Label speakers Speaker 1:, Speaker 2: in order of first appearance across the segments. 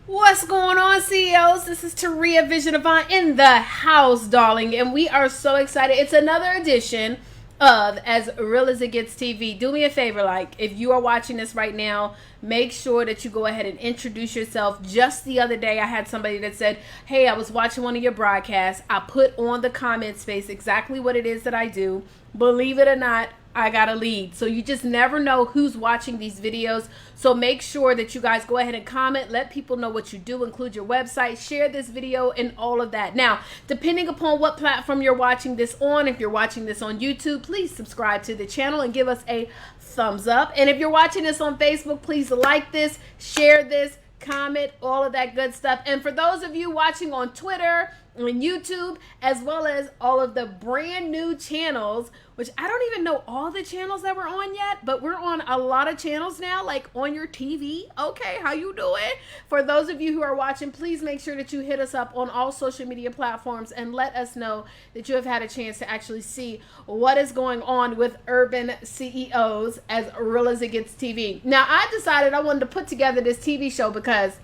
Speaker 1: What's going on, CEOs? This is Taria Vision Avant in the house, darling, and we are so excited. It's another edition of As Real as It Gets TV. Do me a favor, like, if you are watching this right now, make sure that you go ahead and introduce yourself. Just the other day, I had somebody that said, hey, I was watching one of your broadcasts. I put on the comment space exactly what it is that I do. Believe it or not, I got a lead. So you just never know who's watching these videos. So make sure that you guys go ahead and comment. Let people know what you do. Include your website. Share this video and all of that. Now, depending upon what platform you're watching this on, if you're watching this on YouTube, please subscribe to the channel and give us a thumbs up. And if you're watching this on Facebook, please like this, share this, comment, all of that good stuff. And for those of you watching on Twitter, on YouTube, as well as all of the brand new channels, which I don't even know all the channels that we're on yet, but we're on a lot of channels now, like on your TV. Okay, how you doing? For those of you who are watching, please make sure that you hit us up on all social media platforms and let us know that you have had a chance to actually see what is going on with Urban CEOs As Real as It Gets TV. Now, I decided I wanted to put together this TV show because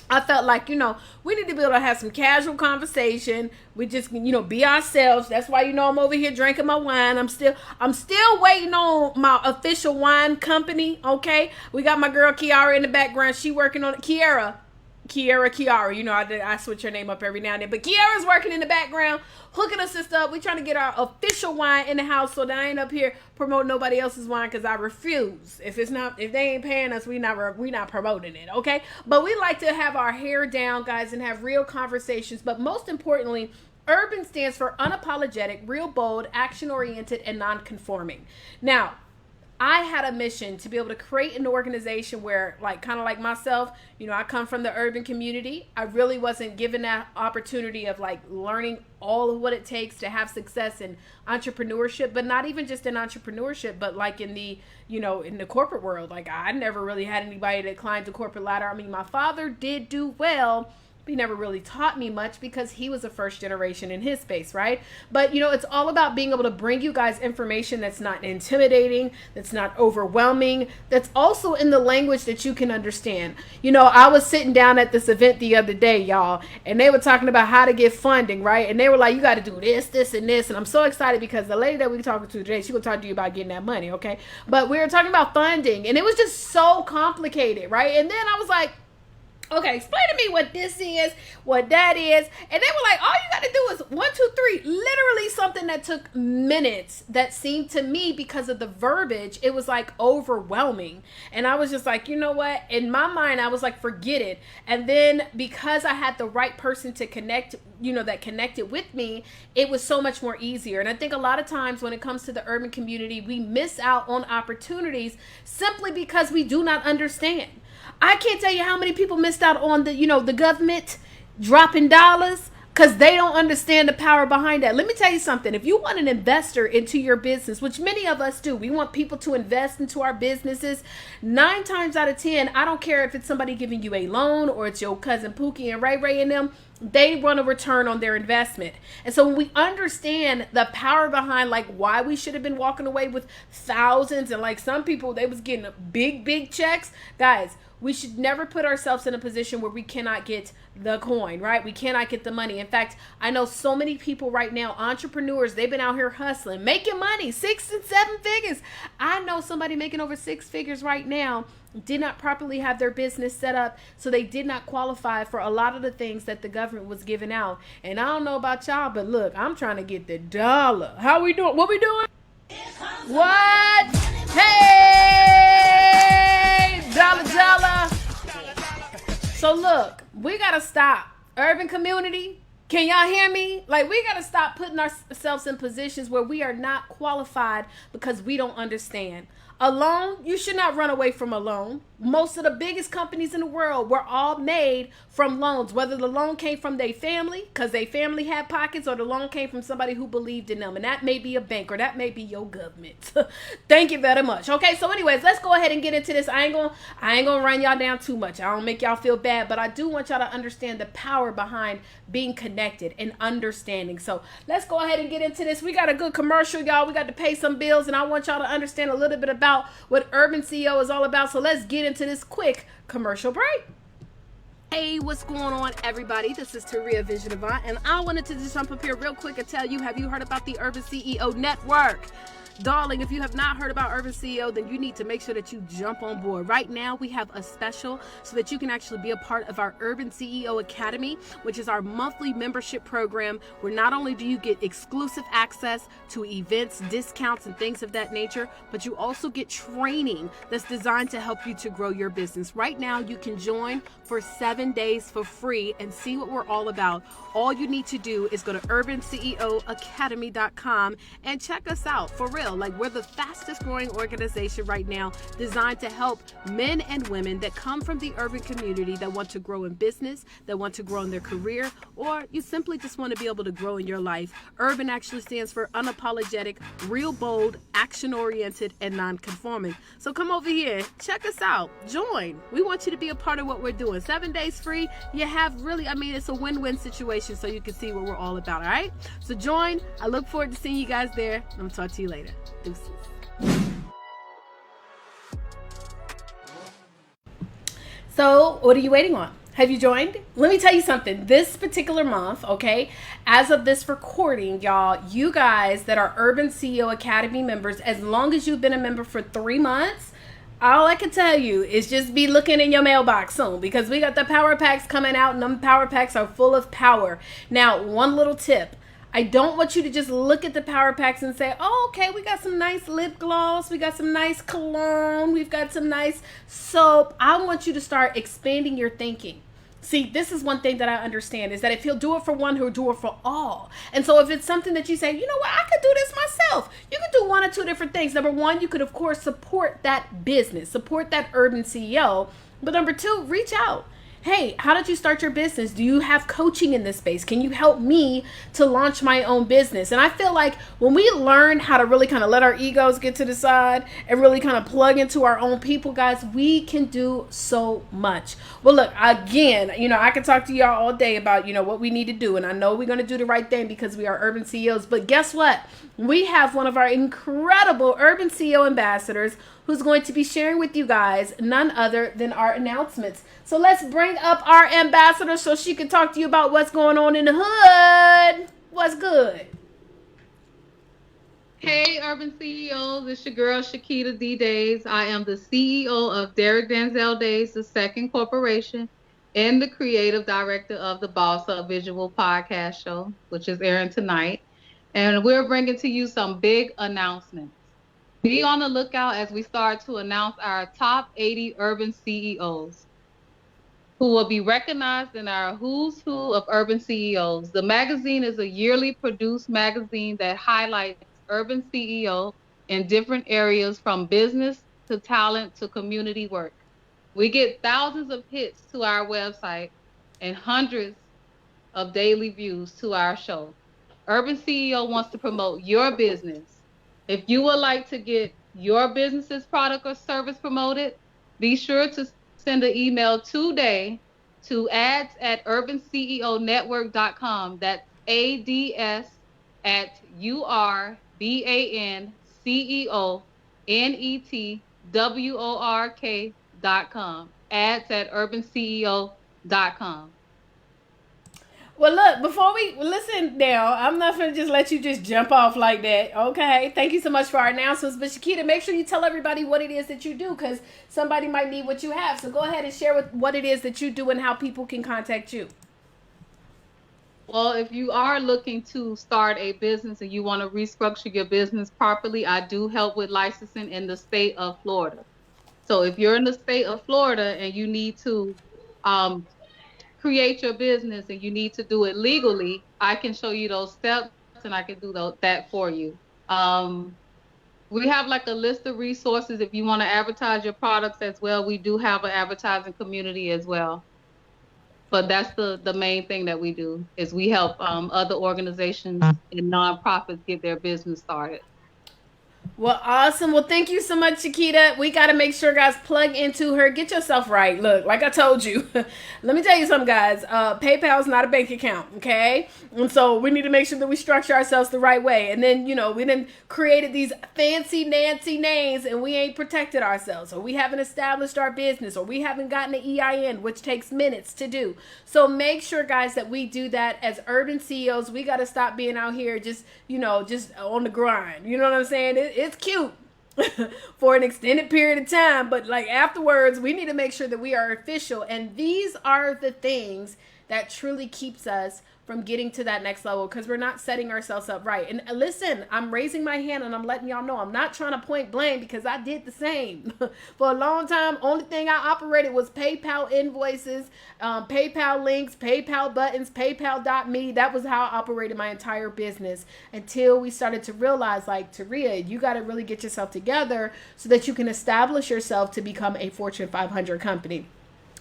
Speaker 1: I felt like, we need to be able to have some casual conversation. We just, be ourselves. That's why, I'm over here drinking my wine. I'm still waiting on my official wine company. Okay. We got my girl Kiara in the background. She working on it. Kiara. I switch her name up every now and then, but Kiara's working in the background, hooking us up. We trying to get our official wine in the house so that I ain't up here promoting nobody else's wine, because I refuse. If they ain't paying us, we not promoting it, okay? But we like to have our hair down, guys, and have real conversations. But most importantly, Urban stands for unapologetic, real bold, action-oriented, and non-conforming. Now, I had a mission to be able to create an organization where, kind of like myself, I come from the urban community. I really wasn't given that opportunity of learning all of what it takes to have success in entrepreneurship, but not even just in entrepreneurship, but in the, in the corporate world. I never really had anybody that climbed the corporate ladder. I mean, my father did do well. He never really taught me much because he was a first generation in his space, right? But, it's all about being able to bring you guys information that's not intimidating, that's not overwhelming, that's also in the language that you can understand. I was sitting down at this event the other day, y'all, and they were talking about how to get funding, right? And they were like, you got to do this, this, and this. And I'm so excited because the lady that we're talking to today, she's going to talk to you about getting that money, okay? But we were talking about funding, and it was just so complicated, right? And then I was like, okay, explain to me what this is, what that is. And they were like, all you got to do is 1, 2, 3. Literally something that took minutes that seemed to me, because of the verbiage, it was overwhelming. And I was just like, you know what? In my mind, I was like, forget it. And then because I had the right person to connect, that connected with me, it was so much more easier. And I think a lot of times when it comes to the urban community, we miss out on opportunities simply because we do not understand. I can't tell you how many people missed out on the government dropping dollars because they don't understand the power behind that. Let me tell you something. If you want an investor into your business, which many of us do, we want people to invest into our businesses. 9 times out of 10, I don't care if it's somebody giving you a loan or it's your cousin Pookie and Ray Ray and them, they want a return on their investment. And so when we understand the power behind why we should have been walking away with thousands, and some people, they was getting big checks, guys, we should never put ourselves in a position where we cannot get the coin, right? We cannot get the money. In fact, I know so many people right now, entrepreneurs, they've been out here hustling, making money, 6 and 7 figures. I know somebody making over 6 figures right now did not properly have their business set up, so they did not qualify for a lot of the things that the government was giving out. And I don't know about y'all, but look, I'm trying to get the dollar. How we doing? What we doing? What? Hey, dollar. So look, we gotta stop. Urban community, can y'all hear me? We gotta stop putting ourselves in positions where we are not qualified because we don't understand. Alone, you should not run away from a loan. Most of the biggest companies in the world were all made from loans, whether the loan came from their family because their family had pockets, or the loan came from somebody who believed in them. And that may be a bank, or that may be your government. Thank you very much. Okay, so anyways, let's go ahead and get into this. I ain't gonna run y'all down too much. I don't make y'all feel bad, but I do want y'all to understand the power behind being connected and understanding. So let's go ahead and get into this. We got a good commercial, y'all. We got to pay some bills, and I want y'all to understand a little bit about what Urban CEO is all about. So let's get into this quick commercial break. Hey, what's going on, everybody? This is Taria Vision Avant, and I wanted to just jump up here real quick and tell you, have you heard about the Urban CEO Network? Darling, if you have not heard about Urban CEO, then you need to make sure that you jump on board. Right now, we have a special so that you can actually be a part of our Urban CEO Academy, which is our monthly membership program, where not only do you get exclusive access to events, discounts, and things of that nature, but you also get training that's designed to help you to grow your business. Right now, you can join for 7 days for free and see what we're all about. All you need to do is go to urbanceoacademy.com and check us out. For real, like, we're the fastest growing organization right now, designed to help men and women that come from the urban community that want to grow in business, that want to grow in their career, or you simply just want to be able to grow in your life. Urban actually stands for unapologetic, real bold, action-oriented, and non-conforming. So come over here, check us out, join. We want you to be a part of what we're doing. 7 days free. You have really, it's a win-win situation, so you can see what we're all about, all right? So join. I look forward to seeing you guys there. I'm going to talk to you later. Deuces. So, what are you waiting on? Have you joined? Let me tell you something. This particular month, okay, as of this recording, y'all, you guys that are Urban CEO Academy members, as long as you've been a member for 3 months, all I can tell you is just be looking in your mailbox soon, because we got the power packs coming out, and them power packs are full of power. Now, one little tip. I don't want you to just look at the power packs and say, oh, okay, we got some nice lip gloss, we got some nice cologne, we've got some nice soap. I want you to start expanding your thinking. See, this is one thing that I understand, is that if he'll do it for one, he'll do it for all. And so if it's something that you say, you know what, I could do this myself. You could do 1 or 2 different things. Number one, you could, of course, support that business, support that Urban CEO. But number 2, reach out. Hey, how did you start your business? Do you have coaching in this space? Can you help me to launch my own business? And I feel like when we learn how to really kind of let our egos get to the side and really kind of plug into our own people, guys, we can do so much. Well, look, again, I can talk to y'all all day about, what we need to do. And I know we're going to do the right thing because we are Urban CEOs. But guess what? We have one of our incredible Urban CEO ambassadors who's going to be sharing with you guys none other than our announcements. So let's bring up our ambassador so she can talk to you about what's going on in the hood. What's good?
Speaker 2: Hey, Urban CEOs, it's your girl, Shiketa D Days. I am the CEO of Derek Denzel Days, the second corporation, and the creative director of the Boss Up Visual podcast show, which is airing tonight. And we're bringing to you some big announcements. Be on the lookout as we start to announce our top 80 urban CEOs who will be recognized in our Who's Who of Urban CEOs. The magazine is a yearly produced magazine that highlights urban CEO in different areas, from business to talent to community work. We get thousands of hits to our website and hundreds of daily views to our show. Urban CEO wants to promote your business. If you would like to get your business's product or service promoted, be sure to send an email today to ads@urbanceonetwork.com. That's ads@urbanceonetwork.com. ads@urbanCEO.com.
Speaker 1: Well, look, before we listen now, I'm not going to just let you just jump off like that. Okay. Thank you so much for our announcements. But Shiketa, make sure you tell everybody what it is that you do, because somebody might need what you have. So go ahead and share what it is that you do and how people can contact you.
Speaker 2: Well, if you are looking to start a business and you want to restructure your business properly, I do help with licensing in the state of Florida. So if you're in the state of Florida and you need to create your business and you need to do it legally, I can show you those steps and I can do that for you. We have like a list of resources if you want to advertise your products as well. We do have an advertising community as well. But that's the main thing that we do is we help other organizations and nonprofits get their business started.
Speaker 1: Well, awesome. Well, thank you so much, Shiketa. We got to make sure, guys, plug into her. Get yourself right. Look, like I told you, let me tell you something, guys. PayPal is not a bank account, okay? And so we need to make sure that we structure ourselves the right way. And then, we then created these fancy Nancy names and we ain't protected ourselves, or we haven't established our business, or we haven't gotten an EIN, which takes minutes to do. So make sure, guys, that we do that as urban CEOs. We got to stop being out here just on the grind. You know what I'm saying? It's cute for an extended period of time, but like afterwards, we need to make sure that we are official. And these are the things that truly keeps us from getting to that next level, because we're not setting ourselves up right. And listen, I'm raising my hand and I'm letting y'all know I'm not trying to point blame, because I did the same for a long time. Only thing I operated was PayPal invoices, PayPal links, PayPal buttons, PayPal.me. That was how I operated my entire business, until we started to realize, like, Taria, you got to really get yourself together so that you can establish yourself to become a Fortune 500 company.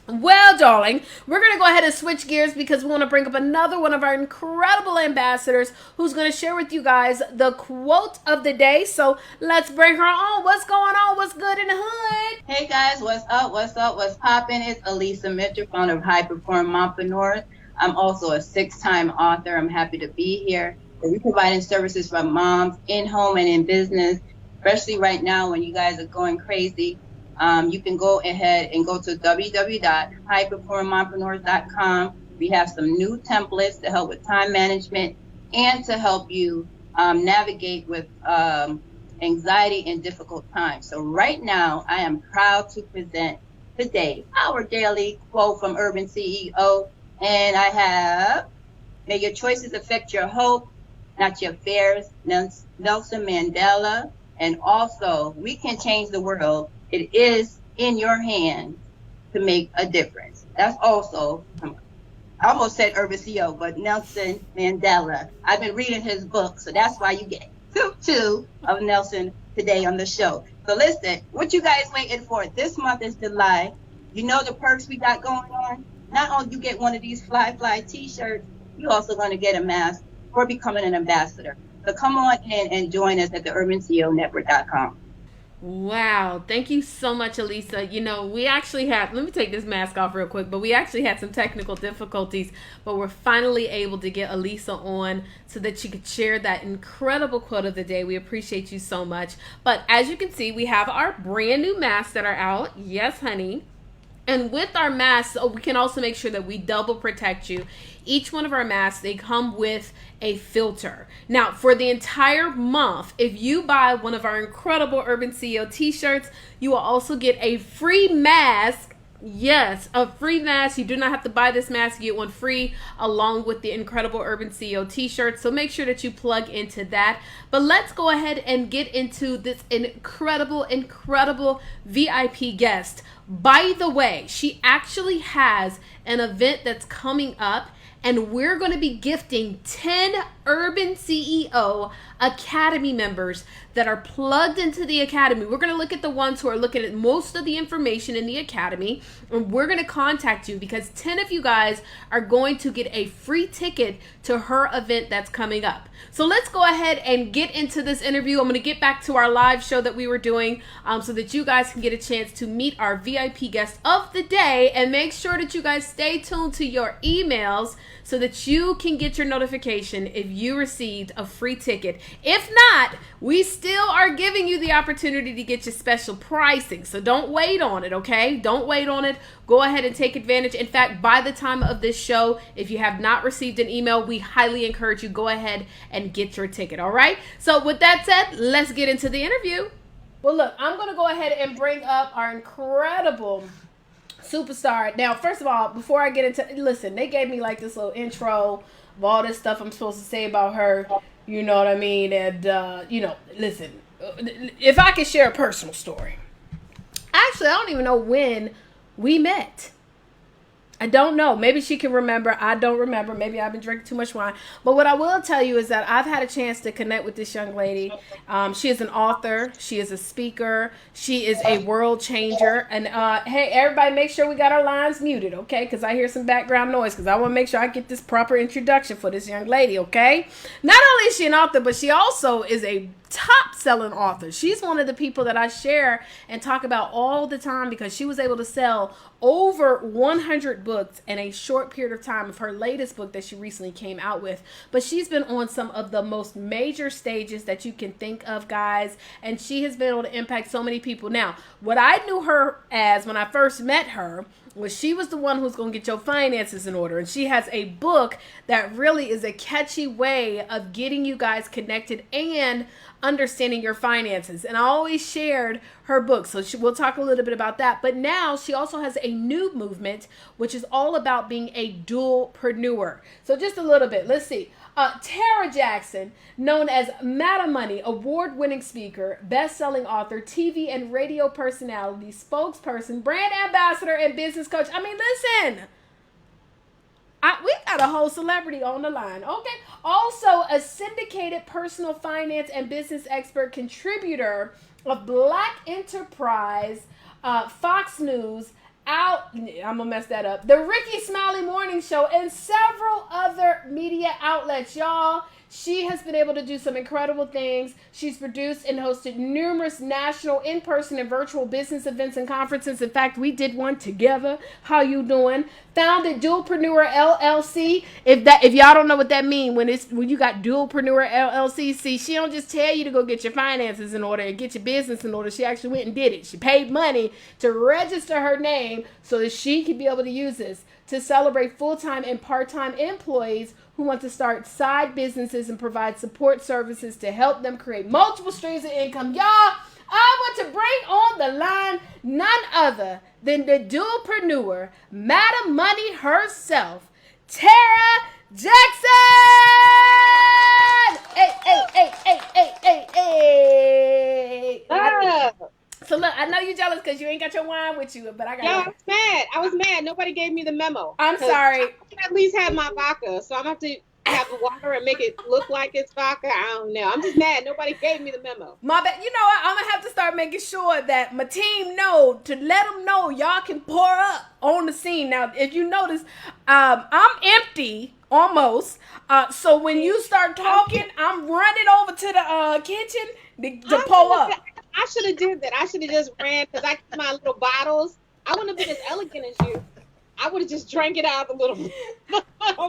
Speaker 1: Well, darling, we're going to go ahead and switch gears, because we want to bring up another one of our incredible ambassadors who's going to share with you guys the quote of the day. So let's bring her on. What's going on? What's good in the hood?
Speaker 3: Hey guys, what's up? What's poppin'? It's Elisa Mitchell, founder of High Perform Mompreneurs. I'm also a 6-time author. I'm happy to be here. We're providing services for moms in home and in business, especially right now when you guys are going crazy. You can go ahead and go to www.highperformmompreneurs.com. We have some new templates to help with time management and to help you navigate with anxiety in difficult times. So right now, I am proud to present today our daily quote from Urban CEO. And I have, may your choices affect your hope, not your fears, Nelson Mandela. And also, we can change the world. It is in your hands to make a difference. That's also, I almost said Urban CEO, but Nelson Mandela. I've been reading his book, so that's why you get two of Nelson today on the show. So listen, what you guys waiting for? This month is July. You know the perks we got going on? Not only you get one of these fly t-shirts, you're also going to get a mask for becoming an ambassador. So come on in and join us at the urbanceonetwork.com.
Speaker 1: Wow. Thank you so much, Elisa. We actually had, let me take this mask off real quick, but we actually had some technical difficulties, but we're finally able to get Elisa on so that she could share that incredible quote of the day. We appreciate you so much. But as you can see, we have our brand new masks that are out. Yes, honey. And with our masks, we can also make sure that we double protect you. Each one of our masks, they come with a filter. Now, for the entire month, if you buy one of our incredible Urban CEO t-shirts, you will also get a free mask. Yes, a free mask. You do not have to buy this mask. You get one free along with the incredible Urban CEO t-shirt. So make sure that you plug into that. But let's go ahead and get into this incredible VIP guest. By the way, she actually has an event that's coming up, and we're going to be gifting 10 Urban CEO Academy members that are plugged into the Academy. We're going to look at the ones who are looking at most of the information in the Academy, and we're going to contact you because 10 of you guys are going to get a free ticket to her event that's coming up. So let's go ahead and get into this interview. I'm going to get back to our live show that we were doing so that you guys can get a chance to meet our VIP guest of the day, and make sure that you guys stay tuned to your emails so that you can get your notification if you received a free ticket. If not, we still are giving you the opportunity to get your special pricing. So don't wait on it, okay? Don't wait on it. Go ahead and take advantage. In fact, by the time of this show, if you have not received an email, we highly encourage you, go ahead and get your ticket, all right? So with that said, let's get into the interview. Well, look, I'm going to go ahead and bring up our incredible superstar. Now, first of all, before I get into, listen, they gave me like this little intro of all this stuff I'm supposed to say about her, you know what I mean? And, listen, if I could share a personal story. Actually, I don't even know when we met. I don't know. Maybe she can remember. I don't remember. Maybe I've been drinking too much wine. But what I will tell you is that I've had a chance to connect with this young lady. She is an author. She is a speaker. She is a world changer. And hey, everybody, make sure we got our lines muted, okay? Because I hear some background noise. Because I want to make sure I get this proper introduction for this young lady, okay? Not only is she an author, but she also is a top-selling author. She's one of the people that I share and talk about all the time because she was able to sell over 100 books in a short period of time of her latest book that she recently came out with. But she's been on some of the most major stages that you can think of, guys, and she has been able to impact so many people. Now, what I knew her as when I first met her was she was the one who's going to get your finances in order. And she has a book that really is a catchy way of getting you guys connected and understanding your finances. And I always shared her book. So we'll talk a little bit about that. But now she also has a new movement, which is all about being a dualpreneur. So just a little bit. Let's see. Tara Jackson, known as Madam Money, award-winning speaker, best-selling author, TV and radio personality, spokesperson, brand ambassador, and business coach. I mean, listen, we got a whole celebrity on the line, okay? Also, a syndicated personal finance and business expert, contributor of Black Enterprise, Fox News, I'm gonna mess that up, the Ricky Smiley Morning Show, and several other media outlets. Y'all, she has been able to do some incredible things. She's produced and hosted numerous national, in-person, and virtual business events and conferences. In fact, we did one together. How you doing? Founded Dualpreneur LLC. If y'all don't know what that means, when you got Dualpreneur LLC, see, she don't just tell you to go get your finances in order and get your business in order. She actually went and did it. She paid money to register her name so that she could be able to use this to celebrate full-time and part-time employees who want to start side businesses and provide support services to help them create multiple streams of income. Y'all, I want to bring on the line none other than the dualpreneur, Madam Money herself, Tara Jackson! Hey, hey, hey, hey, hey, hey, hey! So look, I know you're jealous because you ain't got your wine with you, but I got.
Speaker 4: Yeah, I was mad. Nobody gave me the memo.
Speaker 1: I'm sorry.
Speaker 4: I can at least have my vodka, so I'm gonna have to have the water and make it look like it's vodka. I don't know. I'm just mad. Nobody gave me the memo.
Speaker 1: My bad. You know what? I'm gonna have to start making sure that my team know to let them know y'all can pour up on the scene. Now, if you notice, I'm empty almost. So when you start talking, I'm running over to the kitchen to pour up.
Speaker 4: I should have did that. I should have just ran because I keep my little bottles. I wouldn't have been as elegant as you. I would have just drank it out of the little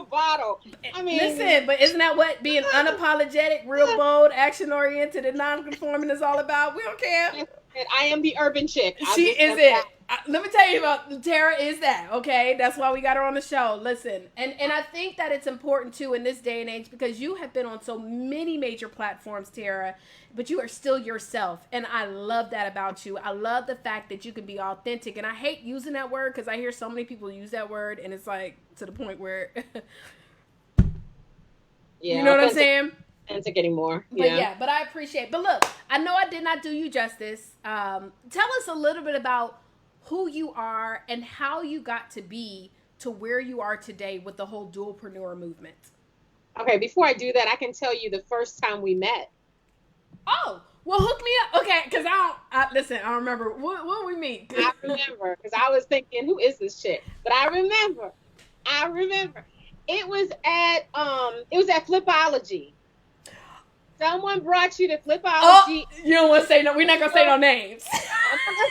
Speaker 4: bottle. I mean,
Speaker 1: listen, but isn't that what being unapologetic, real bold, action-oriented, and non-conforming is all about? We don't care.
Speaker 4: I am the urban chick.
Speaker 1: She is it. Let me tell you about Tara is that, okay? That's why we got her on the show. Listen, and I think that it's important, too, in this day and age, because you have been on so many major platforms, Tara, but you are still yourself, and I love that about you. I love the fact that you can be authentic, and I hate using that word because I hear so many people use that word, and it's like to the point where, you know what I'm saying?
Speaker 4: Authentic anymore.
Speaker 1: But I appreciate. But look, I know I did not do you justice. Tell us a little bit about who you are and how you got to be to where you are today with the whole dualpreneur movement.
Speaker 4: Okay, before I do that, I can tell you the first time we met.
Speaker 1: Oh, well, hook me up. Okay, because I don't remember. What we meet?
Speaker 4: I remember, because I was thinking, who is this chick? But I remember. It was at Flipology. Someone brought you to Flipology.
Speaker 1: Oh, you don't want to say no. We're not gonna say no names. You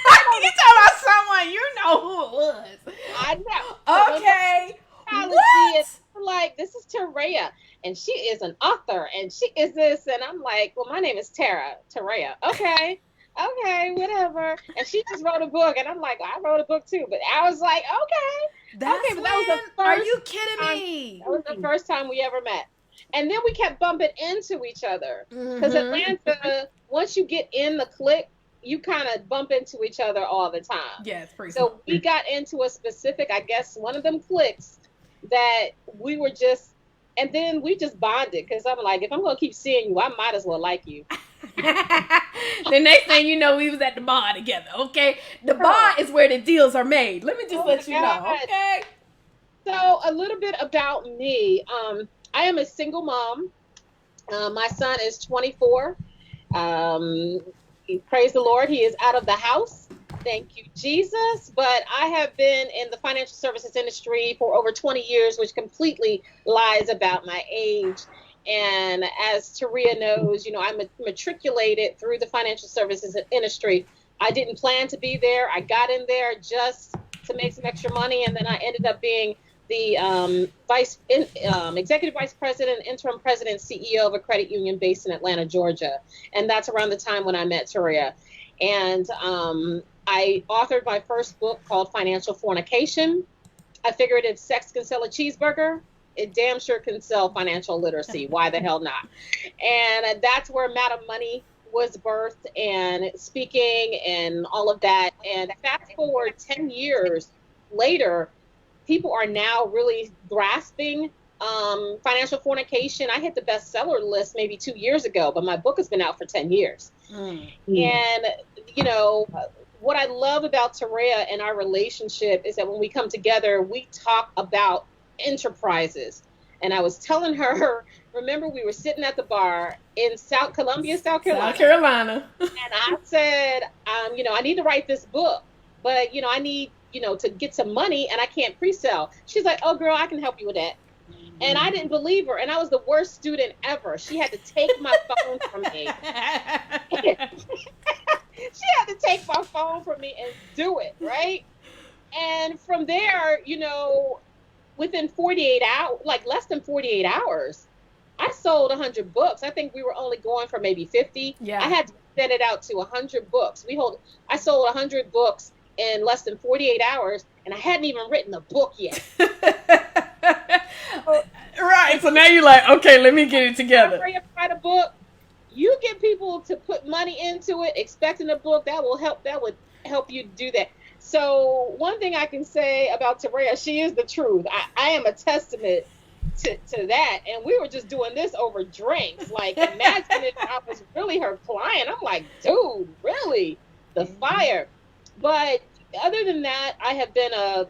Speaker 1: talking about someone, you know who it was.
Speaker 4: I know.
Speaker 1: Okay.
Speaker 4: What? Like, this is Taraya, and she is an author, and she is this, and I'm like, well, my name is Taraya. Okay, whatever. And she just wrote a book, and I'm like, I wrote a book too, but I was like, okay.
Speaker 1: That was the first. Are you kidding me?
Speaker 4: That was the first time we ever met. And then we kept bumping into each other. Because Atlanta, once you get in the clique, you kind of bump into each other all the time.
Speaker 1: Yeah, it's pretty
Speaker 4: So we got into a specific, I guess, one of them cliques that we were just, and then we just bonded. Because I'm like, if I'm going to keep seeing you, I might as well like you.
Speaker 1: The next thing you know, we was at the bar together, okay? The bar is where the deals are made. Let me just let you know, okay?
Speaker 4: a little bit about me. I am a single mom. My son is 24. Praise the Lord, he is out of the house. Thank you, Jesus. But I have been in the financial services industry for over 20 years, which completely lies about my age. And as Taria knows, I matriculated through the financial services industry. I didn't plan to be there. I got in there just to make some extra money, and then I ended up being the executive vice president, interim president, CEO of a credit union based in Atlanta, Georgia. And that's around the time when I met Taria. And I authored my first book called Financial Fornication. I figured if sex can sell a cheeseburger, it damn sure can sell financial literacy. Why the hell not? And that's where Madam Money was birthed, and speaking and all of that. And fast forward 10 years later, people are now really grasping financial fornication. I hit the bestseller list maybe 2 years ago, but my book has been out for 10 years. And, what I love about Taria and our relationship is that when we come together, we talk about enterprises. And I was telling her, remember, we were sitting at the bar in Columbia, South Carolina. And I said, I need to write this book, but, I need, to get some money, and I can't pre-sell. She's like, oh, girl, I can help you with that. And I didn't believe her. And I was the worst student ever. She had to take my phone from me. She had to take my phone from me and do it, right? And from there, within 48 hours, like less than 48 hours, I sold 100 books. I think we were only going for maybe 50.
Speaker 1: Yeah.
Speaker 4: I had to send it out to 100 books. I sold 100 books in less than 48 hours, and I hadn't even written a book yet.
Speaker 1: Right. So now you're like, okay, let me get it together.
Speaker 4: After you write a book, you get people to put money into it, expecting a book. That would help you do that. So one thing I can say about Taria, she is the truth. I am a testament to that. And we were just doing this over drinks. Like, imagine if I was really her client. I'm like, dude, really? The fire. But other than that, I have been a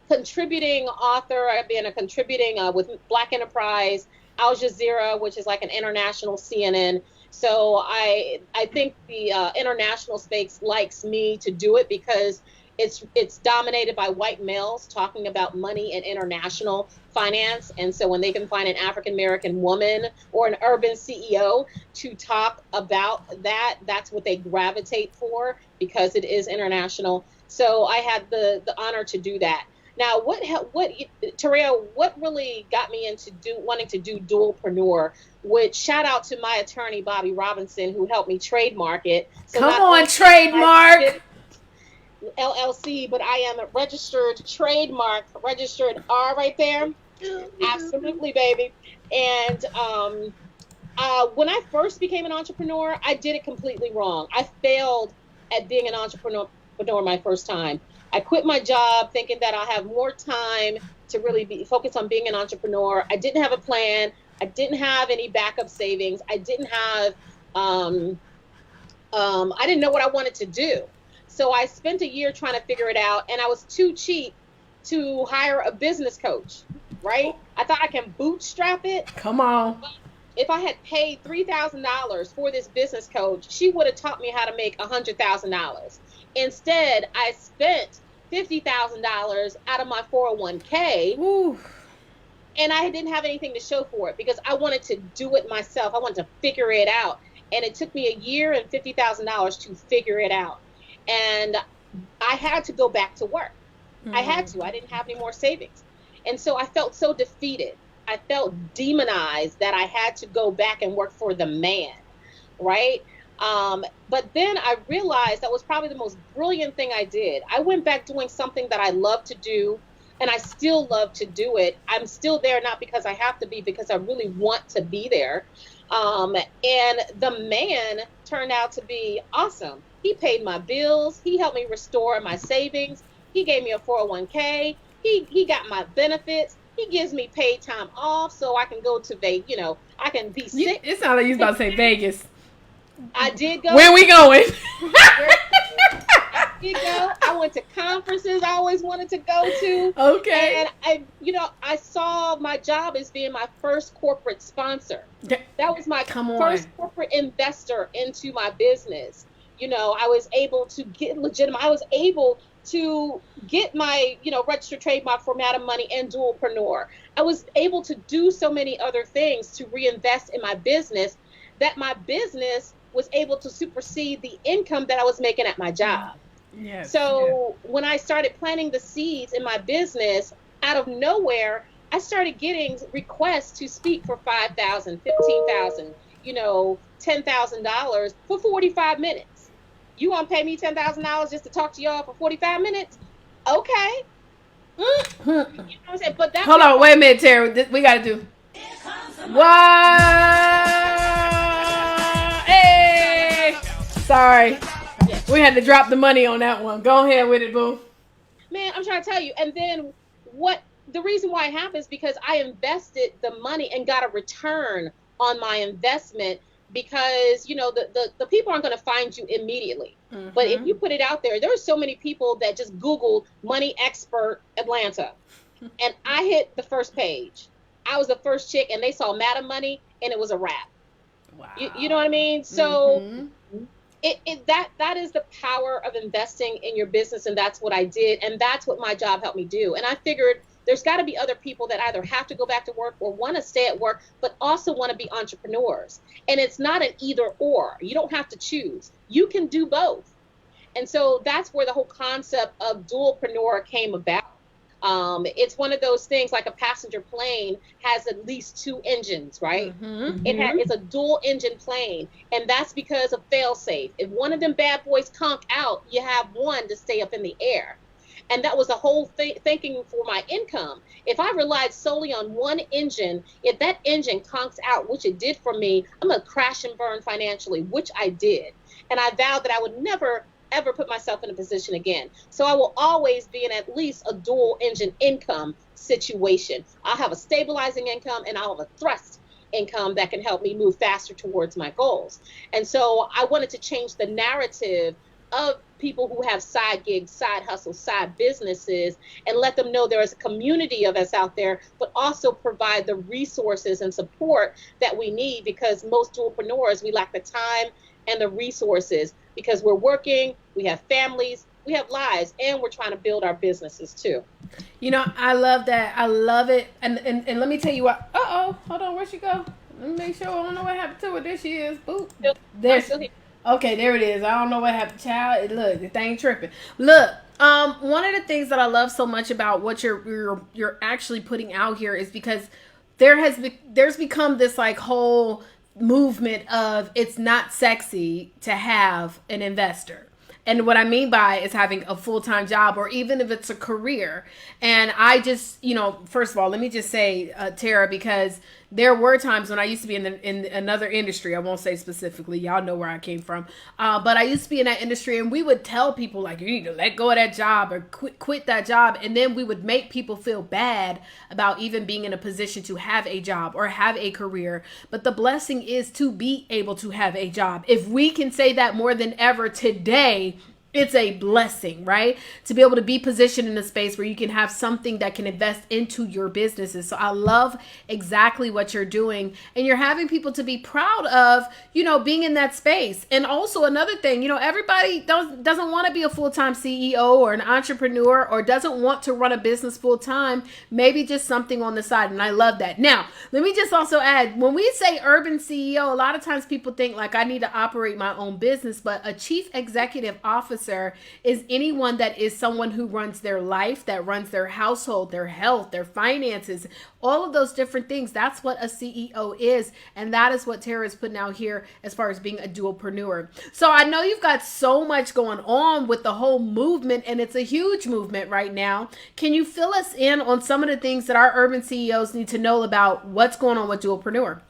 Speaker 4: contributing author. I've been a contributing with Black Enterprise, Al Jazeera, which is like an international CNN. So I think the international space likes me to do it because it's dominated by white males talking about money and international finance. And so when they can find an African-American woman or an urban CEO to talk about that, that's what they gravitate for because it is international. So I had the honor to do that. Now, Taria, what really got me into wanting to do dualpreneur, which shout out to my attorney, Bobby Robinson, who helped me trademark it. So
Speaker 1: come on, trademark.
Speaker 4: LLC, but I am a registered R right there. Absolutely, baby. And when I first became an entrepreneur, I did it completely wrong. I failed at being an entrepreneur my first time. I quit my job thinking that I'll have more time to really be focused on being an entrepreneur. I didn't have a plan. I didn't have any backup savings. I didn't have, I didn't know what I wanted to do. So I spent a year trying to figure it out, and I was too cheap to hire a business coach, right? I thought I can bootstrap it.
Speaker 1: Come on.
Speaker 4: If I had paid $3,000 for this business coach, she would have taught me how to make $100,000. Instead, I spent $50,000 out of my 401k.
Speaker 1: Ooh.
Speaker 4: And I didn't have anything to show for it because I wanted to do it myself. I wanted to figure it out. And it took me a year and $50,000 to figure it out. And I had to go back to work. I had to. I didn't have any more savings. And so I felt so defeated. I felt demonized that I had to go back and work for the man, right? But then I realized that was probably the most brilliant thing I did. I went back doing something that I love to do, and I still love to do it. I'm still there, not because I have to be, because I really want to be there. And the man turned out to be awesome. He paid my bills. He helped me restore my savings. He gave me a 401k. He got my benefits. He gives me paid time off so I can go to Vegas. I can be sick.
Speaker 1: It sounds like you was about to say Vegas.
Speaker 4: I did go.
Speaker 1: Where we going?
Speaker 4: did go. I went to conferences I always wanted to go to.
Speaker 1: Okay.
Speaker 4: And I saw my job as being my first corporate sponsor. That was my first corporate investor into my business. I was able to get legitimate. I was able to get my, registered trademark for Madam Money and dualpreneur. I was able to do so many other things to reinvest in my business that my business was able to supersede the income that I was making at my job.
Speaker 1: Yes.
Speaker 4: So when I started planting the seeds in my business, out of nowhere, I started getting requests to speak for $5,000, $15,000, $10,000 for 45 minutes. You want to pay me $10,000 just to talk to y'all for 45 minutes? Okay. You know what I'm saying? But
Speaker 1: hold on, wait a minute, Tara. We got to do. What? Hey! Sorry.
Speaker 4: Yes.
Speaker 1: We had to drop the money on that one. Go ahead with it, boo.
Speaker 4: Man, I'm trying to tell you. And then the reason why it happened is because I invested the money and got a return on my investment, because, the people aren't going to find you immediately. Mm-hmm. But if you put it out there are so many people that just Googled money expert Atlanta. And I hit the first page. I was the first chick, and they saw Madam Money, and it was a wrap.
Speaker 1: Wow.
Speaker 4: You know what I mean? So that is the power of investing in your business, and that's what I did, and that's what my job helped me do. And I figured there's got to be other people that either have to go back to work or want to stay at work, but also want to be entrepreneurs. And it's not an either or. You don't have to choose. You can do both. And so that's where the whole concept of dualpreneur came about. It's one of those things, like a passenger plane has at least two engines, right? Mm-hmm. It's a dual engine plane. And that's because of fail-safe. If one of them bad boys conk out, you have one to stay up in the air. And that was the whole thinking for my income. If I relied solely on one engine, if that engine conks out, which it did for me, I'm going to crash and burn financially, which I did. And I vowed that I would never, ever put myself in a position again. So I will always be in at least a dual engine income situation. I'll have a stabilizing income, and I'll have a thrust income that can help me move faster towards my goals. And so I wanted to change the narrative of people who have side gigs, side hustles, side businesses, and let them know there is a community of us out there, but also provide the resources and support that we need, because most dualpreneurs, we lack the time and the resources, because we're working, we have families, we have lives, and we're trying to build our businesses too.
Speaker 1: I love that. I love it. And let me tell you what. Hold on, where'd she go? Let me make sure. I don't know what happened to her. There she is. Boop. There's. Okay, there it is. I don't know what happened, child. Look, the thing tripping. Look, one of the things that I love so much about what you're actually putting out here is because there's become this like whole movement of it's not sexy to have an investor. And what I mean by is having a full-time job, or even if it's a career. And I just, first of all, let me just say, Tara, because there were times when I used to be in another industry. I won't say specifically. Y'all know where I came from. But I used to be in that industry, and we would tell people, like, you need to let go of that job or quit that job. And then we would make people feel bad about even being in a position to have a job or have a career. But the blessing is to be able to have a job. If we can say that more than ever today, it's a blessing, right? To be able to be positioned in a space where you can have something that can invest into your businesses. So I love exactly what you're doing, and you're having people to be proud of, being in that space. And also another thing, everybody doesn't want to be a full-time CEO or an entrepreneur, or doesn't want to run a business full-time, maybe just something on the side. And I love that. Now, let me just also add, when we say urban CEO, a lot of times people think like I need to operate my own business, but a chief executive officer is anyone that is someone who runs their life, that runs their household, their health, their finances, all of those different things. That's what a CEO is. And that is what Tara is putting out here as far as being a dualpreneur. So I know you've got so much going on with the whole movement, and it's a huge movement right now. Can you fill us in on some of the things that our urban CEOs need to know about what's going on with dualpreneur?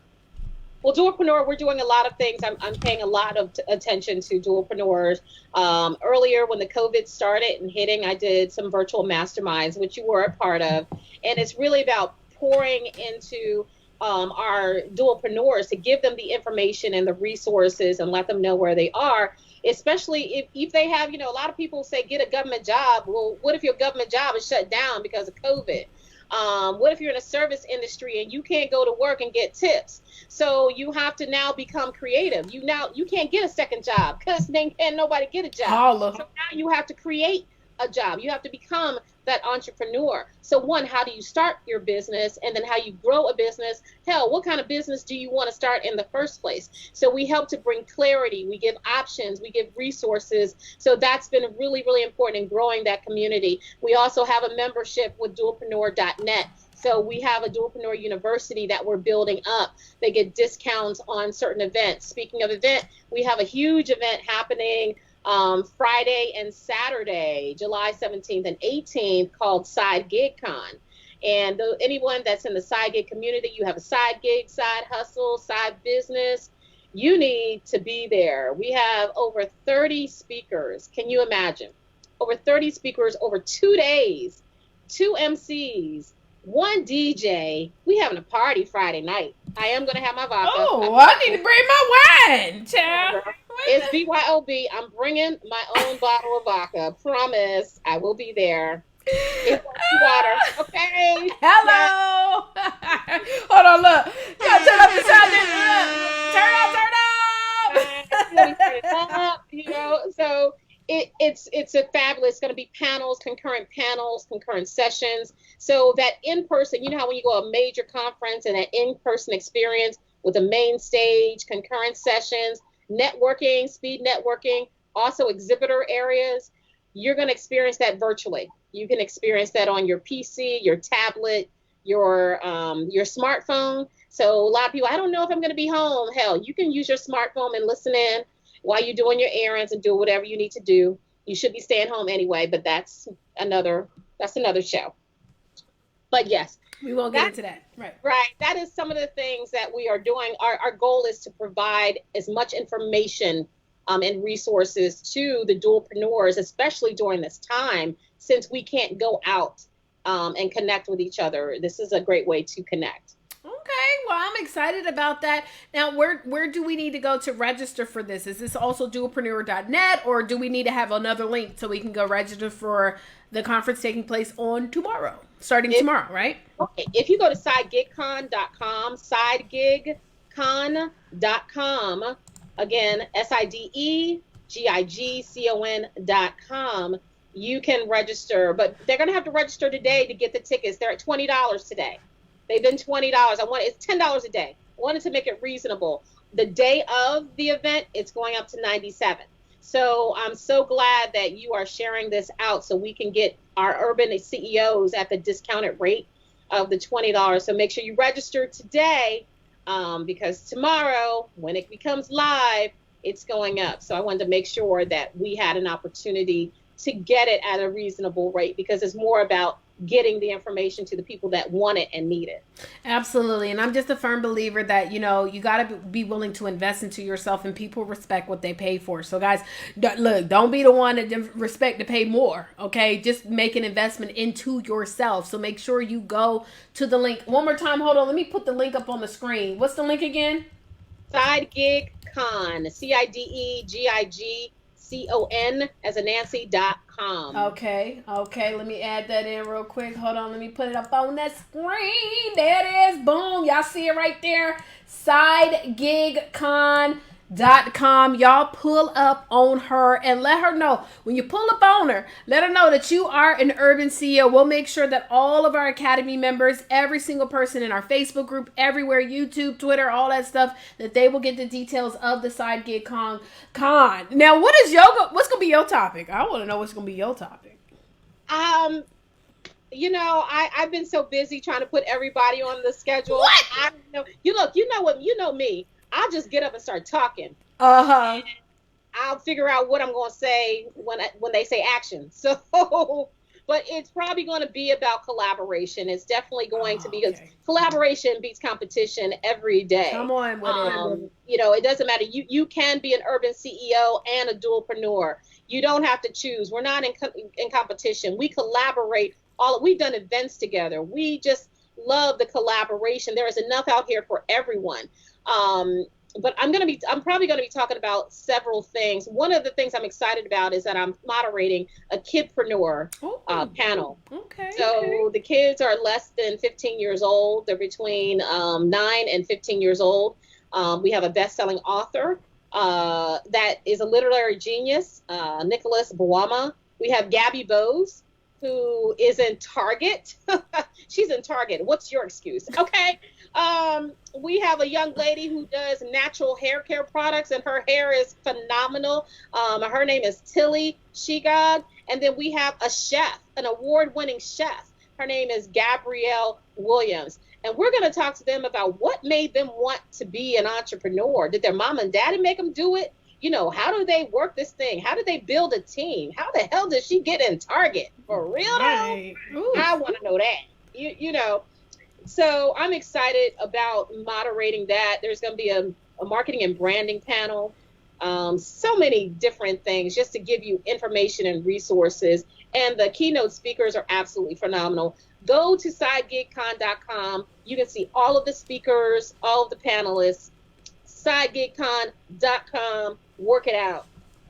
Speaker 4: Well, dualpreneur, we're doing a lot of things. I'm paying a lot of attention to dualpreneurs. Earlier, when the COVID started and hitting, I did some virtual masterminds, which you were a part of. And it's really about pouring into our dualpreneurs to give them the information and the resources and let them know where they are. especially if they have, a lot of people say get a government job. Well, what if your government job is shut down because of COVID? What if you're in a service industry and you can't go to work and get tips? So you have to now become creative. You can't get a second job because then can't nobody get a job.
Speaker 1: Holla.
Speaker 4: So now you have to create a job. You have to become that entrepreneur. So one, how do you start your business, and then how you grow a business? Hell, what kind of business do you want to start in the first place? So we help to bring clarity. We give options. We give resources. So that's been really, really important in growing that community. We also have a membership with dualpreneur.net. So we have a Dualpreneur University that we're building up. They get discounts on certain events. Speaking of event, we have a huge event happening Friday and Saturday, July 17th and 18th, called Side Gig Con. And anyone that's in the side gig community, you have a side gig, side hustle, side business, you need to be there. We have over 30 speakers. Can you imagine? Over 30 speakers over 2 days, 2 MCs, 1 DJ. We having a party Friday night. I am going to have my vodka.
Speaker 1: Oh, I need to bring my wine, child.
Speaker 4: It's BYOB. I'm bringing my own bottle of vodka. Promise, I will be there. It's water, okay?
Speaker 1: Hello. Hold on, look. You gotta turn up the sound. Turn up.
Speaker 4: So it's a fabulous. It's going to be panels, concurrent sessions. So that in person, you know how when you go to a major conference and an in-person experience with a main stage, concurrent sessions, networking, speed networking, also exhibitor areas, you're going to experience that virtually. You can experience that on your PC, your tablet, your smartphone. So a lot of people, I don't know if I'm going to be home. Hell, you can use your smartphone and listen in while you're doing your errands and do whatever you need to do. You should be staying home anyway, but that's another show. But yes,
Speaker 1: we won't get into that.
Speaker 4: Right. That is some of the things that we are doing. Our goal is to provide as much information and resources to the dualpreneurs, especially during this time, since we can't go out and connect with each other. This is a great way to connect.
Speaker 1: Okay, well, I'm excited about that. Now, where do we need to go to register for this? Is this also dualpreneur.net, or do we need to have another link so we can go register for the conference taking place on tomorrow, tomorrow, right?
Speaker 4: Okay, if you go to sidegigcon.com, sidegigcon.com, again, sidegigcon.com, you can register, but they're going to have to register today to get the tickets. They're at $20 today. They've been $20. It's $10 a day. I wanted to make it reasonable. The day of the event, it's going up to $97. So I'm so glad that you are sharing this out so we can get our urban CEOs at the discounted rate of the $20. So make sure you register today because tomorrow, when it becomes live, it's going up. So I wanted to make sure that we had an opportunity to get it at a reasonable rate, because it's more about getting the information to the people that want it and need it.
Speaker 1: Absolutely. And I'm just a firm believer that, you got to be willing to invest into yourself, and people respect what they pay for. So guys, look, don't be the one that respect to pay more. Okay. Just make an investment into yourself. So make sure you go to the link one more time. Hold on. Let me put the link up on the screen. What's the link again?
Speaker 4: SideGigCon, CIDEGIGCON as a Nancy.com.
Speaker 1: Okay. Let me add that in real quick. Hold on. Let me put it up on that screen. There it is. Boom. Y'all see it right there. SideGigCon.com. Y'all pull up on her and let her know. When you pull up on her, let her know that you are an urban CEO. We'll make sure that all of our Academy members, every single person in our Facebook group, everywhere, YouTube, Twitter, all that stuff, that they will get the details of the Side Gig Con. Now, what's going to be your topic? I want to know what's going to be your topic.
Speaker 4: I've been so busy trying to put everybody on the schedule.
Speaker 1: What?
Speaker 4: I don't know. You know me. I'll just get up and start talking.
Speaker 1: Uh-huh.
Speaker 4: I'll figure out what I'm going to say when they say action. So, but it's probably going to be about collaboration. It's definitely going to be, because collaboration beats competition every day.
Speaker 1: Come on with it.
Speaker 4: It doesn't matter. You can be an urban CEO and a dualpreneur. You don't have to choose. We're not in competition. We collaborate. We've done events together. We just love the collaboration. There is enough out here for everyone. but I'm probably going to be talking about several things. One of the things I'm excited about is that I'm moderating a kidpreneur panel.
Speaker 1: Okay.
Speaker 4: So the kids are less than 15 years old. They're between 9 and 15 years old. We have a best-selling author that is a literary genius, Nicholas Bawama. We have Gabby Bowes, who is in Target. She's in Target. What's your excuse? Okay. We have a young lady who does natural hair care products, and her hair is phenomenal. Her name is Tilly Shigag. And then we have a chef, an award-winning chef. Her name is Gabrielle Williams. And we're going to talk to them about what made them want to be an entrepreneur. Did their mom and daddy make them do it? You know, how do they work this thing? How do they build a team? How the hell did she get in Target? For real, though? I want to know that. You know, so I'm excited about moderating that. There's going to be a marketing and branding panel. So many different things just to give you information and resources. And the keynote speakers are absolutely phenomenal. Go to sidegigcon.com. You can see all of the speakers, all of the panelists. Sidegigcon.com. Work it out.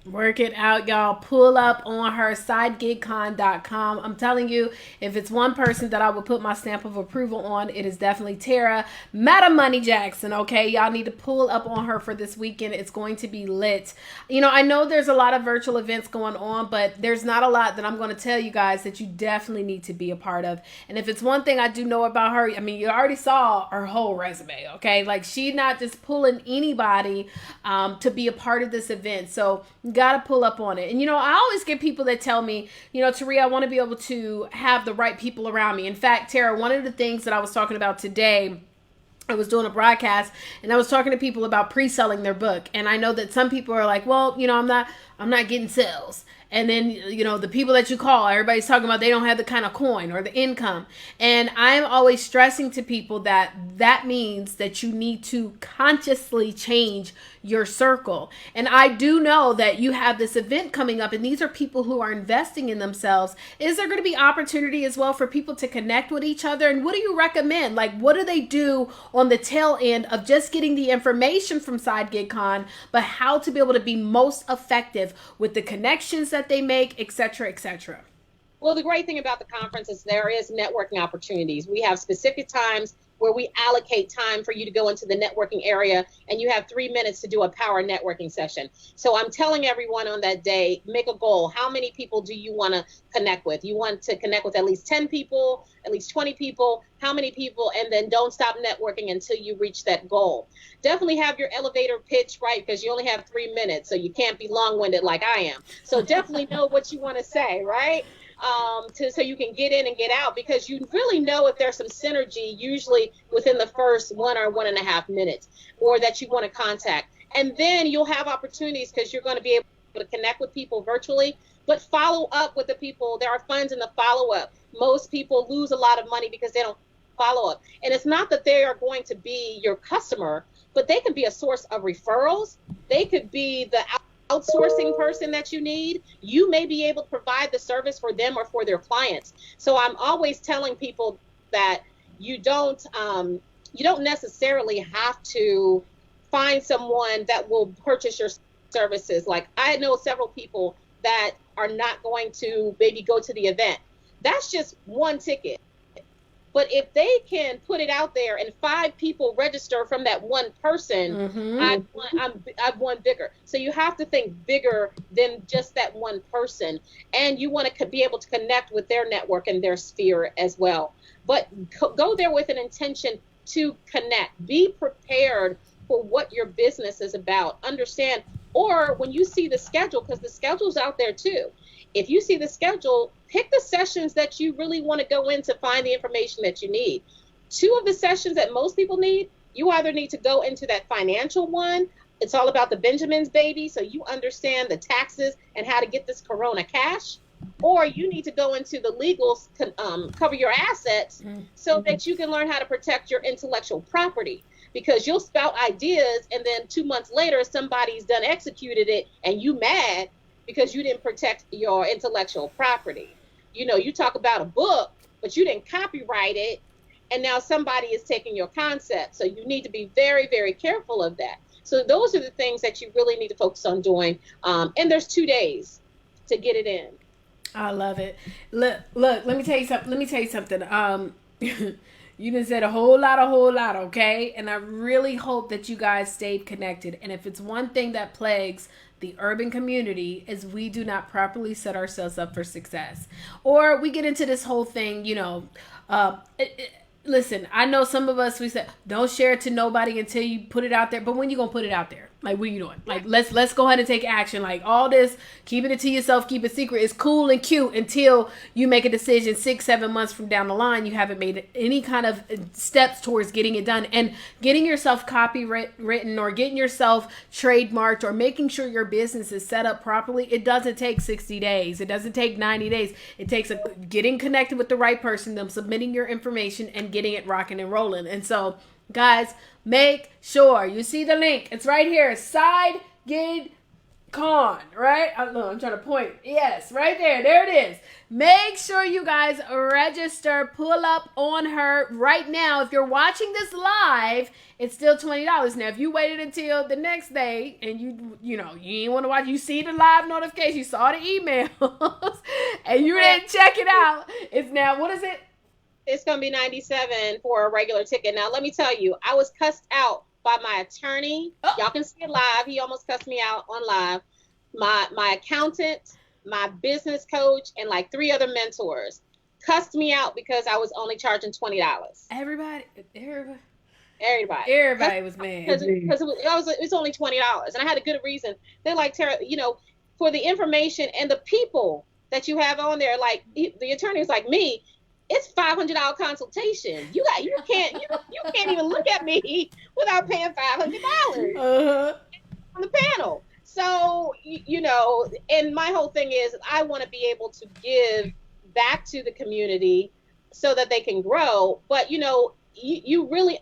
Speaker 1: Work it out, y'all. Pull up on her, sidegigcon.com. I'm telling you, if it's one person that I would put my stamp of approval on, it is definitely Tara, Madam Money Jackson, okay? Y'all need to pull up on her for this weekend. It's going to be lit. You know, I know there's a lot of virtual events going on, but there's not a lot that I'm going to tell you guys that you definitely need to be a part of. And if it's one thing I do know about her, I mean, you already saw her whole resume, okay? Like, she's not just pulling anybody to be a part of this event. So, gotta pull up on it. And you know, I always get people that tell me, you know, Taria, I want to be able to have the right people around me. In fact, Tara, one of the things that I was talking about today, I was doing a broadcast and I was talking to people about pre-selling their book. And I know that some people are like, well, you know, I'm not getting sales. And then, you know, the people that you call, everybody's talking about they don't have the kind of coin or the income. And I'm always stressing to people that that means that you need to consciously change your circle. And I do know that you have this event coming up, and these are people who are investing in themselves. Is there going to be opportunity as well for people to connect with each other? And what do you recommend? Like, what do they do on the tail end of just getting the information from SideGigCon, but how to be able to be most effective with the connections that they make, et cetera, et cetera?
Speaker 4: Well, the great thing about the conference is there is networking opportunities. We have specific times where we allocate time for you to go into the networking area, and you have 3 minutes to do a power networking session. So I'm telling everyone on that day, make a goal. How many people do you want to connect with? You want to connect with at least 10 people, at least 20 people, how many people, and then don't stop networking until you reach that goal. Definitely have your elevator pitch right, because you only have 3 minutes, so you can't be long-winded like I am. So definitely know what you want to say, right? So you can get in and get out, because you really know if there's some synergy usually within the first 1 or 1.5 minutes, or that you want to contact. And then you'll have opportunities because you're going to be able to connect with people virtually, but follow up with the people. There are funds in the follow-up. Most people lose a lot of money because they don't follow up. And it's not that they are going to be your customer, but they could be a source of referrals. They could be the outsourcing person that you need. You may be able to provide the service for them or for their clients. So I'm always telling people that you don't necessarily have to find someone that will purchase your services. Like, I know several people that are not going to maybe go to the event. That's just one ticket. But if they can put it out there and 5 people register from that one person, I've won bigger. So you have to think bigger than just that one person. And you want to be able to connect with their network and their sphere as well. But go there with an intention to connect. Be prepared for what your business is about. Understand, or when you see the schedule, because the schedule's out there too. If you see the schedule, pick the sessions that you really want to go in to find the information that you need. 2 of the sessions that most people need, you either need to go into that financial one. It's all about the Benjamins, baby. So you understand the taxes and how to get this Corona cash. Or you need to go into the legals, cover your assets, so that you can learn how to protect your intellectual property. Because you'll spout ideas, and then 2 months later, somebody's done executed it, and you mad because you didn't protect your intellectual property. You know, you talk about a book, but you didn't copyright it, and now somebody is taking your concept. So you need to be very, very careful of that. So those are the things that you really need to focus on doing. And there's 2 days to get it in.
Speaker 1: I love it. Look, let me tell you something. You done said a whole lot, okay? And I really hope that you guys stayed connected. And if it's one thing that plagues the urban community is we do not properly set ourselves up for success. Or we get into this whole thing, listen, I know some of us, we said, don't share it to nobody until you put it out there. But when you going to put it out there? Like, what are you doing? Like, let's go ahead and take action. Like, all this, keeping it to yourself, keep it secret is cool and cute until you make a decision 6-7 months from down the line. You haven't made any kind of steps towards getting it done. And getting yourself copywritten or getting yourself trademarked or making sure your business is set up properly, it doesn't take 60 days. It doesn't take 90 days. It takes getting connected with the right person, them submitting your information, and getting it rocking and rolling. And so, guys, make sure you see the link. It's right here. Side Gig Con, right? I'm trying to point. Yes, right there. There it is. Make sure you guys register. Pull up on her right now. If you're watching this live, it's still $20. Now, if you waited until the next day and you didn't want to watch, you see the live notification, you saw the emails, and you didn't check it out. It's now, what is it?
Speaker 4: It's going to be $97 for a regular ticket. Now, let me tell you, I was cussed out by my attorney. Oh. Y'all can see it live. He almost cussed me out on live. My accountant, my business coach, and like 3 other mentors cussed me out because I was only charging $20.
Speaker 1: Everybody was mad.
Speaker 4: Because it was only $20. And I had a good reason. They're like, Tara, for the information and the people that you have on there, like the attorney was like me, it's $500 consultation. You can't even look at me without paying $500 on the panel. So, and my whole thing is I want to be able to give back to the community so that they can grow. But, you really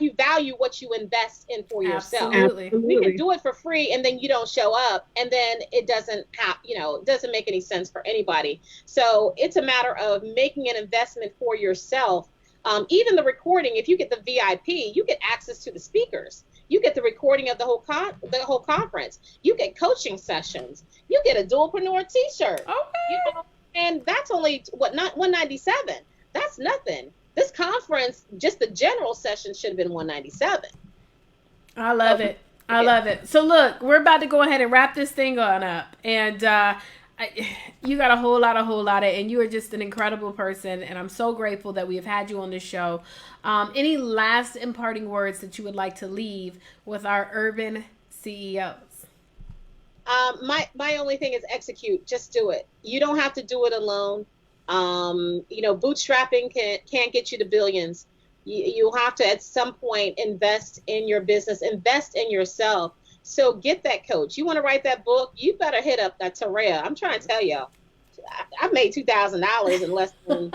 Speaker 4: you value what you invest in for yourself.
Speaker 1: Absolutely.
Speaker 4: We can do it for free and then you don't show up and then it doesn't it doesn't make any sense for anybody. So it's a matter of making an investment for yourself. Even the recording, if you get the VIP, you get access to the speakers. You get the recording of the whole conference. You get coaching sessions. You get a dualpreneur t-shirt.
Speaker 1: Okay.
Speaker 4: And that's only not $197. That's nothing. This conference, just the general session, should have been $197.
Speaker 1: I love it. I love it. So look, we're about to go ahead and wrap this thing on up. And you got a whole lot, and you are just an incredible person. And I'm so grateful that we have had you on this show. Any last imparting words that you would like to leave with our urban CEOs?
Speaker 4: My only thing is execute. Just do it. You don't have to do it alone. Bootstrapping can't get you to billions. You'll have to at some point invest in your business, invest in yourself. So get that coach. You want to write that book? You better hit up that Tarea. I'm trying to tell y'all, I made $2,000 in less than.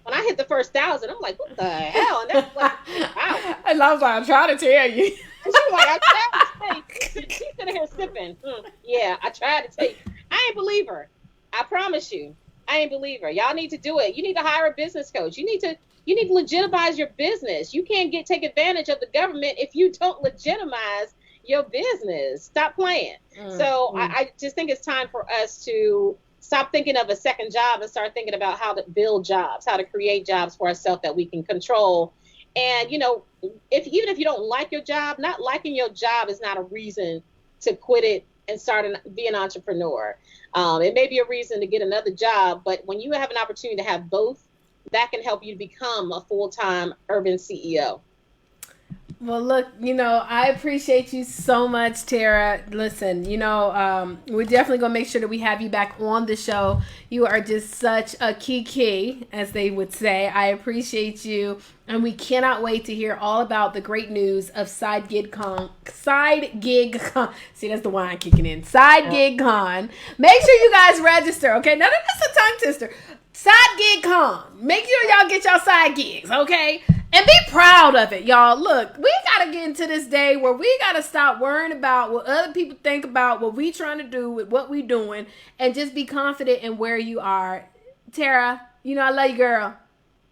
Speaker 4: When I hit the first 1,000, I'm like, what the hell? And that's like, wow.
Speaker 1: And I was like, I'm trying to tell you.
Speaker 4: And she was like, I tried to tell you. She's sitting here sipping. Yeah, I tried to tell you. I ain't believe her. I promise you. I ain't believe her. Y'all need to do it. You need to hire a business coach. You need to legitimize your business. You can't take advantage of the government if you don't legitimize your business. Stop playing. I just think it's time for us to stop thinking of a second job and start thinking about how to build jobs, how to create jobs for ourselves that we can control. And, even if you don't like your job, not liking your job is not a reason to quit it and be an entrepreneur. It may be a reason to get another job, but when you have an opportunity to have both, that can help you become a full-time urban CEO.
Speaker 1: Well, look, I appreciate you so much, Tara. Listen, we're definitely going to make sure that we have you back on the show. You are just such a key, as they would say. I appreciate you. And we cannot wait to hear all about the great news of Side Gig Con. See, that's the wine kicking in. Side Gig Con. Make sure you guys register, okay? Now, that's a tongue twister. Side Gig Con. Make sure y'all get y'all side gigs, okay? And be proud of it, y'all. Look, we got to get into this day where we got to stop worrying about what other people think about what we trying to do with what we doing and just be confident in where you are. Tara, I love you, girl.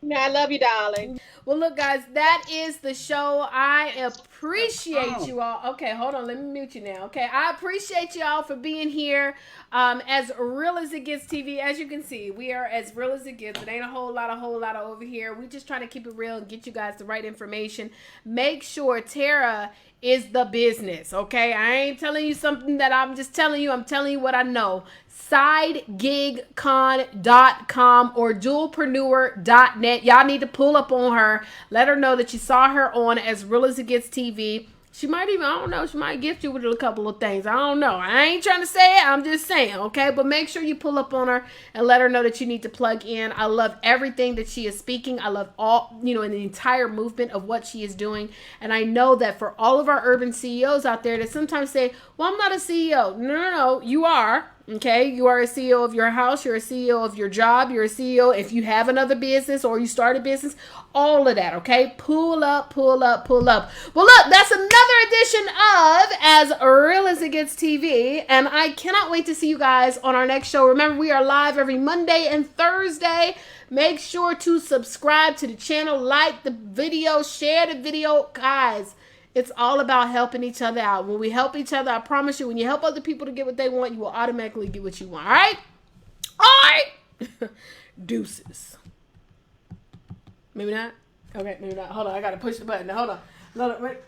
Speaker 4: I love you, darling.
Speaker 1: Well, look, guys, that is the show. I appreciate you all. Okay, hold on. Let me mute you now. Okay, I appreciate you all for being here. As real as it gets, TV. As you can see, we are as real as it gets. It ain't a whole lot of over here. We just trying to keep it real and get you guys the right information. Make sure Tara is the business. Okay, I ain't telling you something that I'm just telling you. I'm telling you what I know. sidegigcon.com or dualpreneur.net. Y'all need to pull up on her. Let her know that you saw her on As Real As It Gets TV. She might even, I don't know, she might gift you with a couple of things. I don't know. I ain't trying to say it. I'm just saying, okay? But make sure you pull up on her and let her know that you need to plug in. I love everything that she is speaking. I love all, in the entire movement of what she is doing. And I know that for all of our urban CEOs out there that sometimes say, well, I'm not a CEO. No, you are. Okay, you are a CEO of your house, you're a CEO of your job, you're a CEO if you have another business or you start a business, all of that, okay? Pull up. Well, look, that's another edition of As Real As It Gets TV, and I cannot wait to see you guys on our next show. Remember, we are live every Monday and Thursday. Make sure to subscribe to the channel, like the video, share the video, guys. It's all about helping each other out. When we help each other, I promise you, when you help other people to get what they want, you will automatically get what you want. All right? All right. Deuces. Maybe not. Okay, maybe not. Hold on. I got to push the button. Hold on. Wait.